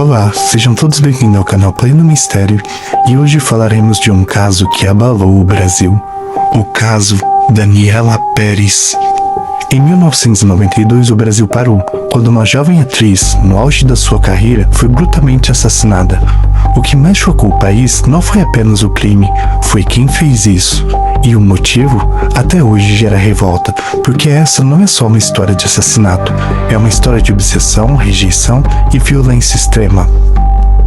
Olá, sejam todos bem-vindos ao canal Pleno Mistério e hoje falaremos de um caso que abalou o Brasil, o caso Daniela Pérez. Em 1992 o Brasil parou, quando uma jovem atriz, no auge da sua carreira, foi brutalmente assassinada. O que mais chocou o país não foi apenas o crime, foi quem fez isso. E o motivo, até hoje, gera revolta, porque essa não é só uma história de assassinato, é uma história de obsessão, rejeição e violência extrema.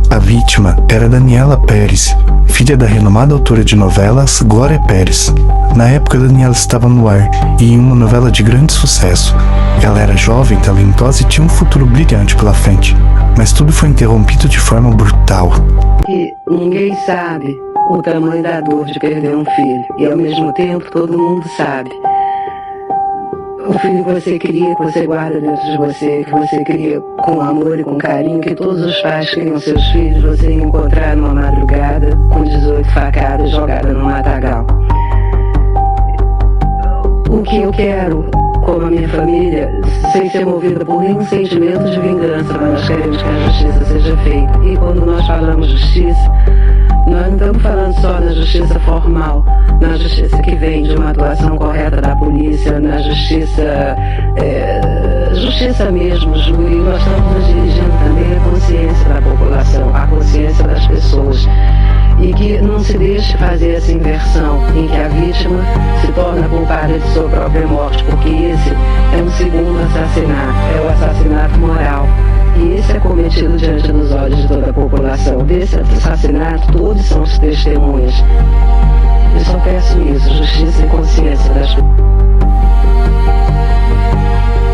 A vítima era Daniela Pérez, filha da renomada autora de novelas Glória Pérez. Na época, Daniela estava no ar e em uma novela de grande sucesso. Ela era jovem, talentosa e tinha um futuro brilhante pela frente, mas tudo foi interrompido de forma brutal. E ninguém sabe o tamanho da dor de perder um filho, e ao mesmo tempo todo mundo sabe. O filho que você cria, que você guarda dentro de você, que você cria com amor e com carinho, que todos os pais criam seus filhos, você ia encontrar numa madrugada com 18 facadas jogadas no matagal. O que eu quero, como a minha família, sem ser movida por nenhum sentimento de vingança, mas nós queremos que a justiça seja feita. E quando nós falamos justiça, nós não estamos falando só na justiça formal, na justiça que vem de uma atuação correta da polícia, na justiça, justiça mesmo, juiz. Nós estamos nos dirigindo também à consciência da população, à consciência das pessoas. E que não se deixe fazer essa inversão em que a vítima se torna culpada de sua própria morte, porque esse é um segundo assassinato, é o assassinato moral. E esse é cometido diante dos olhos de toda a população. Desse assassinato, todos são os testemunhas. Eu só peço isso, justiça e consciência das pessoas.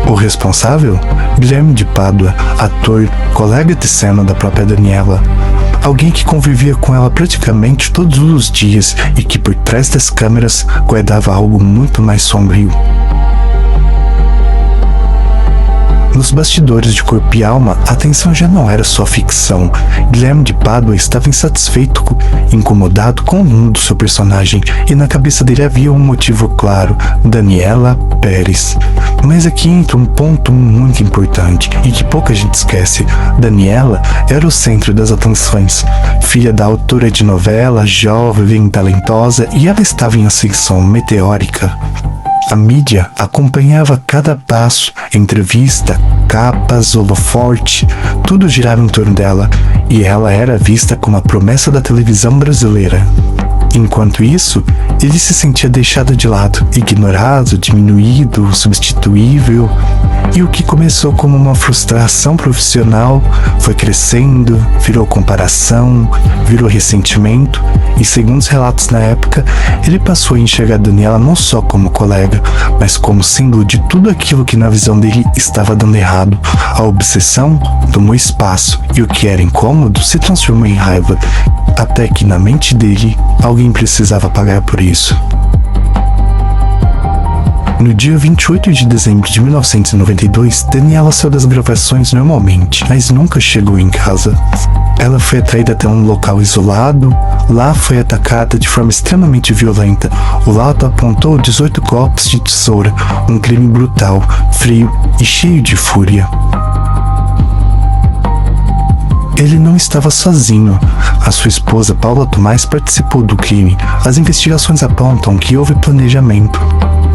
O responsável? Guilherme de Pádua, ator, colega de cena da própria Daniela. Alguém que convivia com ela praticamente todos os dias e que por trás das câmeras guardava algo muito mais sombrio. Nos bastidores de Corpo e Alma, a tensão já não era só ficção. Guilherme de Pádua estava insatisfeito, incomodado com o mundo do seu personagem, e na cabeça dele havia um motivo claro: Daniela Pérez. Mas aqui entra um ponto muito importante e que pouca gente esquece. Daniela era o centro das atenções. Filha da autora de novela, jovem, talentosa, e ela estava em ascensão meteórica. A mídia acompanhava cada passo, entrevista, capas, holoforte, tudo girava em torno dela, e ela era vista como a promessa da televisão brasileira. Enquanto isso, ele se sentia deixado de lado, ignorado, diminuído, substituível. E o que começou como uma frustração profissional foi crescendo, virou comparação, virou ressentimento, e segundo os relatos na época, ele passou a enxergar Daniela não só como colega, mas como símbolo de tudo aquilo que na visão dele estava dando errado. A obsessão tomou espaço, e o que era incômodo se transformou em raiva, até que na mente dele, alguém precisava pagar por isso. No dia 28 de dezembro de 1992, Daniela saiu das gravações normalmente, mas nunca chegou em casa. Ela foi atraída até um local isolado. Lá foi atacada de forma extremamente violenta. O laudo apontou 18 golpes de tesoura, um crime brutal, frio e cheio de fúria. Ele não estava sozinho. A sua esposa, Paula Tomás, participou do crime. As investigações apontam que houve planejamento.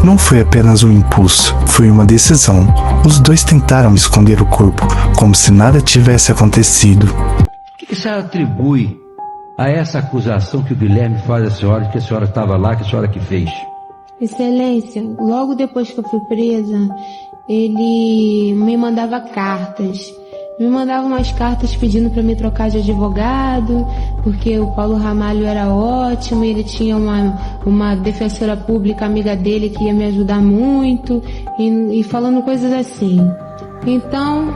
Não foi apenas um impulso, foi uma decisão. Os dois tentaram esconder o corpo, como se nada tivesse acontecido. O que a senhora atribui a essa acusação que o Guilherme faz à senhora, de que a senhora estava lá, que a senhora que fez? Excelência, logo depois que eu fui presa, ele me mandava cartas. Me mandava umas cartas pedindo para me trocar de advogado, porque o Paulo Ramalho era ótimo, ele tinha uma defensora pública amiga dele que ia me ajudar muito, e falando coisas assim. Então,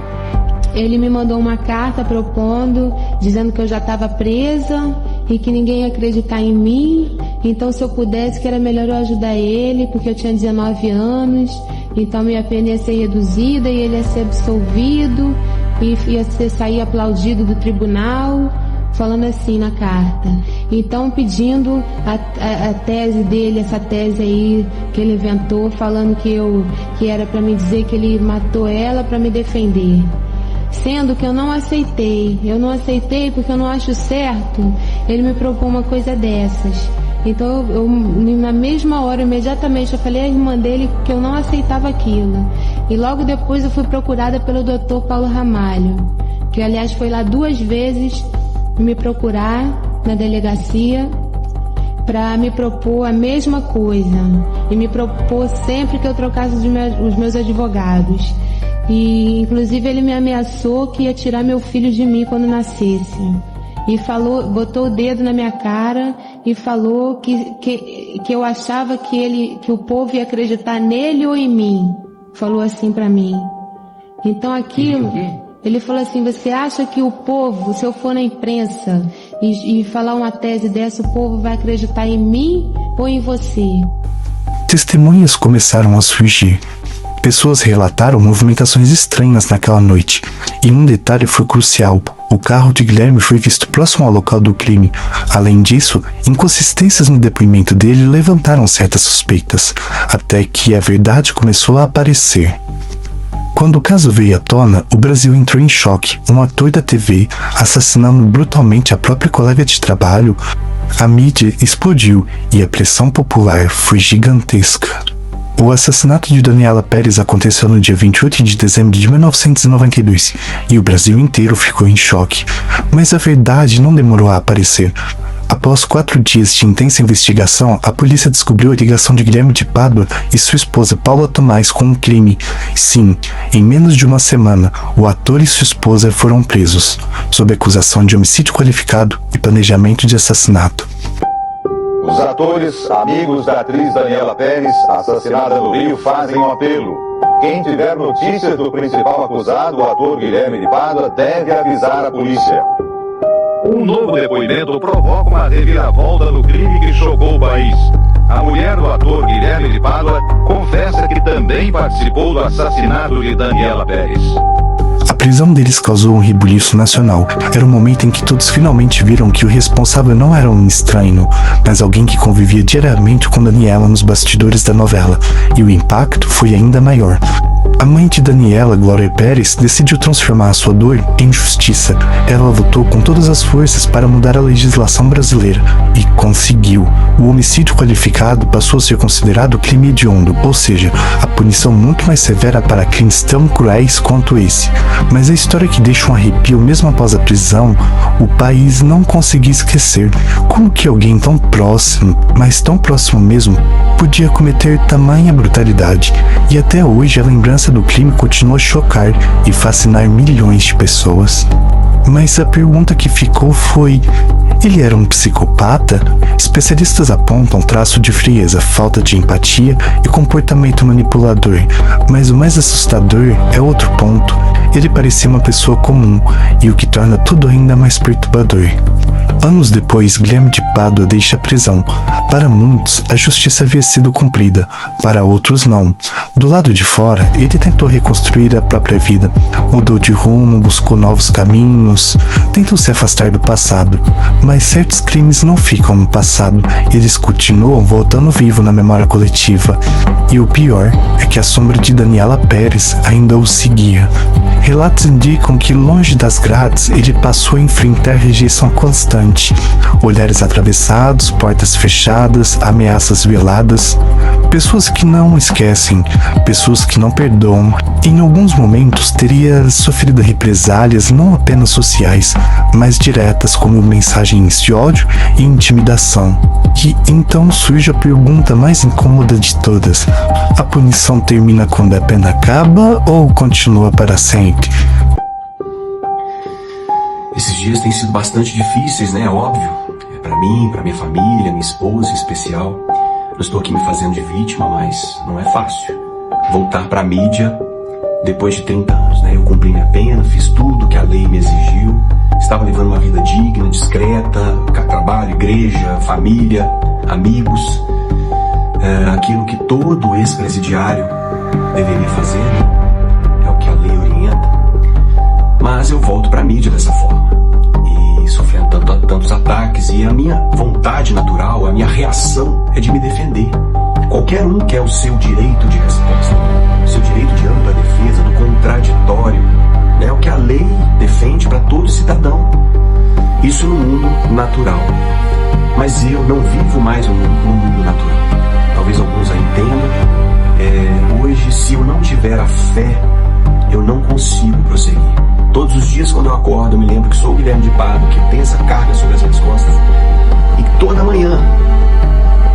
ele me mandou uma carta propondo, dizendo que eu já estava presa e que ninguém ia acreditar em mim. Então, se eu pudesse, que era melhor eu ajudar ele, porque eu tinha 19 anos, então minha pena ia ser reduzida e ele ia ser absolvido. E ia sair aplaudido do tribunal, falando assim na carta. Então pedindo a tese dele, essa tese aí que ele inventou, falando que era para me dizer que ele matou ela para me defender. sendo que eu não aceitei. Eu não aceitei porque eu não acho certo ele me propor uma coisa dessas. Então, na mesma hora, imediatamente, eu falei à irmã dele que eu não aceitava aquilo. E logo depois eu fui procurada pelo Dr. Paulo Ramalho, que aliás foi lá 2 vezes me procurar na delegacia para me propor a mesma coisa. E me propor sempre que eu trocasse os meus advogados. E inclusive ele me ameaçou que ia tirar meu filho de mim quando nascesse. E falou, botou o dedo na minha cara e falou que eu achava que o povo ia acreditar nele ou em mim. Falou assim pra mim. Então aquilo, ele falou assim: você acha que o povo, se eu for na imprensa e falar uma tese dessa, o povo vai acreditar em mim ou em você? Testemunhas começaram a surgir. Pessoas relataram movimentações estranhas naquela noite, e um detalhe foi crucial: o carro de Guilherme foi visto próximo ao local do crime. Além disso, inconsistências no depoimento dele levantaram certas suspeitas, até que a verdade começou a aparecer. Quando o caso veio à tona, o Brasil entrou em choque. Um ator da TV assassinando brutalmente a própria colega de trabalho. A mídia explodiu e a pressão popular foi gigantesca. O assassinato de Daniela Pérez aconteceu no dia 28 de dezembro de 1992 e o Brasil inteiro ficou em choque. Mas a verdade não demorou a aparecer. Após 4 dias de intensa investigação, a polícia descobriu a ligação de Guilherme de Pádua e sua esposa Paula Tomás com o crime. Sim, em menos de uma semana, o ator e sua esposa foram presos, sob acusação de homicídio qualificado e planejamento de assassinato. Os atores, amigos da atriz Daniela Pérez, assassinada no Rio, fazem um apelo. Quem tiver notícias do principal acusado, o ator Guilherme de Pádua, deve avisar a polícia. Um novo depoimento provoca uma reviravolta no crime que chocou o país. A mulher do ator Guilherme de Pádua confessa que também participou do assassinato de Daniela Pérez. A prisão deles causou um rebuliço nacional. Era o momento em que todos finalmente viram que o responsável não era um estranho, mas alguém que convivia diariamente com Daniela nos bastidores da novela, e o impacto foi ainda maior. A mãe de Daniela, Glória Pérez, decidiu transformar a sua dor em justiça. Ela lutou com todas as forças para mudar a legislação brasileira e conseguiu. O homicídio qualificado passou a ser considerado crime hediondo, ou seja, a punição muito mais severa para crimes tão cruéis quanto esse. Mas a história que deixa um arrepio mesmo após a prisão, o país não conseguia esquecer. Como que alguém tão próximo, mas tão próximo mesmo, podia cometer tamanha brutalidade? E até hoje a lembrança do crime continua a chocar e fascinar milhões de pessoas. Mas a pergunta que ficou foi: ele era um psicopata? Especialistas apontam traço de frieza, falta de empatia e comportamento manipulador. Mas o mais assustador é outro ponto: ele parecia uma pessoa comum, e o que torna tudo ainda mais perturbador. Anos depois, Guilherme de Pádua deixa a prisão. Para muitos, a justiça havia sido cumprida, para outros não. Do lado de fora, ele tentou reconstruir a própria vida, mudou de rumo, buscou novos caminhos, tentou se afastar do passado. Mas certos crimes não ficam no passado, eles continuam voltando vivo na memória coletiva. E o pior é que a sombra de Daniela Pérez ainda o seguia. Relatos indicam que, longe das grades, ele passou a enfrentar rejeição constante, olhares atravessados, portas fechadas, ameaças veladas, pessoas que não esquecem, pessoas que não perdoam. Em alguns momentos teria sofrido represálias não apenas sociais, mas diretas, como mensagens de ódio e intimidação. E então surge a pergunta mais incômoda de todas: a punição termina quando a pena acaba ou continua para sempre? Esses dias têm sido bastante difíceis, né? É óbvio. Pra mim, pra minha família, minha esposa em especial. Não estou aqui me fazendo de vítima, mas não é fácil voltar pra mídia depois de 30 anos, né? Eu cumpri minha pena, fiz tudo que a lei me exigiu. Estava levando uma vida digna, discreta, trabalho, igreja, família, amigos. Aquilo que todo ex-presidiário deveria fazer, né? É o que a lei orienta. Mas eu volto pra mídia dessa forma, e sofrendo tantos ataques, e a minha vontade natural, a minha reação é de me defender. Qualquer um quer o seu direito de resposta, o seu direito de ampla defesa, do contraditório, né? O que a lei lei defende para todo cidadão. Isso no mundo natural. Mas eu não vivo mais no mundo natural. Talvez alguns a entendam. Hoje, se eu não tiver a fé, eu não consigo prosseguir. Todos os dias quando eu acordo, eu me lembro que sou o Guilherme de Pádua, que tem essa carga sobre as minhas costas. E toda manhã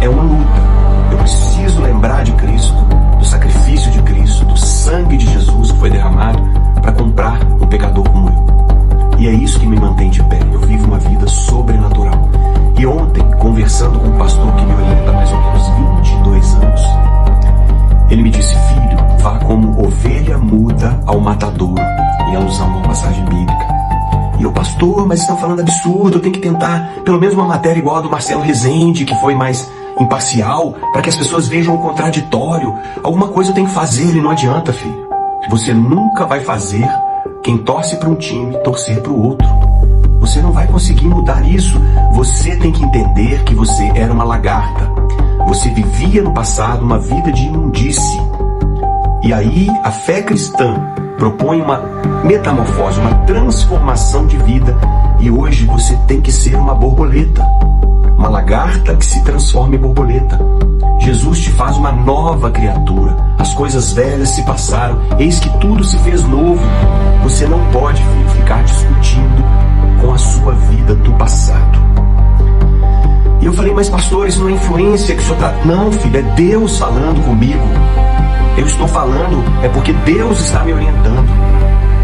é uma luta. Eu preciso lembrar de Cristo, do sacrifício de Cristo, do sangue de Jesus que foi derramado para comprar um pecador como eu. E é isso que me mantém de pé. Eu vivo uma vida sobrenatural. E ontem, conversando com um pastor que me orienta há mais ou menos 22 anos, ele me disse: filho, vá como ovelha muda ao matadouro, em alusão a uma passagem bíblica. E eu, pastor, mas estão falando absurdo, eu tenho que tentar pelo menos uma matéria igual a do Marcelo Rezende, que foi mais imparcial, para que as pessoas vejam o contraditório. Alguma coisa eu tenho que fazer, e não adianta, filho. Você nunca vai fazer quem torce para um time torcer para o outro. Você não vai conseguir mudar isso. Você tem que entender que você era uma lagarta. Você vivia no passado uma vida de imundície. E aí a fé cristã propõe uma metamorfose, uma transformação de vida. E hoje você tem que ser uma borboleta. Uma lagarta que se transforma em borboleta. Jesus te faz uma nova criatura. As coisas velhas se passaram. Eis que tudo se fez novo. Você não pode, filho, ficar discutindo com a sua vida do passado. E eu falei: mas pastor, isso não é influência que o senhor está... Não, filho, é Deus falando comigo. Eu estou falando, é porque Deus está me orientando.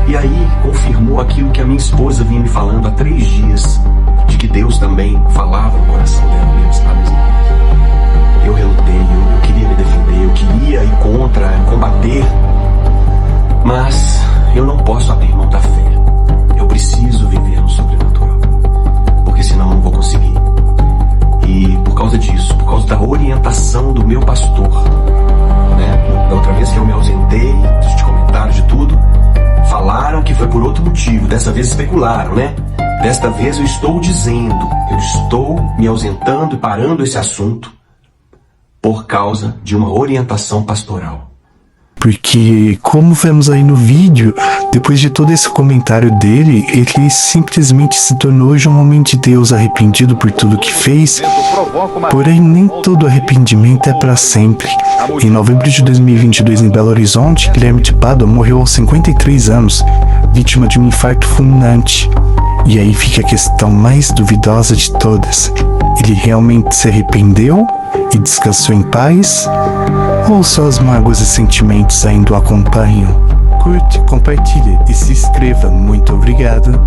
E aí confirmou aquilo que a minha esposa vinha me falando há 3 dias, de que Deus também falava no coração dela mesmo, sabe? Eu relutei, eu queria me defender, eu queria ir contra, combater, mas eu não posso abrir mão da fé. Eu preciso viver no sobrenatural, porque senão eu não vou conseguir. E por causa disso, por causa da orientação do meu pastor, né? Da outra vez que eu me ausentei, de comentários de tudo, falaram que foi por outro motivo, dessa vez especularam, né? Desta vez eu estou dizendo, eu estou me ausentando e parando esse assunto por causa de uma orientação pastoral. Porque, como vemos aí no vídeo, depois de todo esse comentário dele, ele simplesmente se tornou hoje um homem de Deus arrependido por tudo que fez. Porém, nem todo arrependimento é para sempre. Em novembro de 2022, em Belo Horizonte, Guilherme de Pádua morreu aos 53 anos, vítima de um infarto fulminante. E aí fica a questão mais duvidosa de todas: ele realmente se arrependeu e descansou em paz? Ou só as mágoas e sentimentos ainda o acompanham? Curte, compartilhe e se inscreva. Muito obrigado.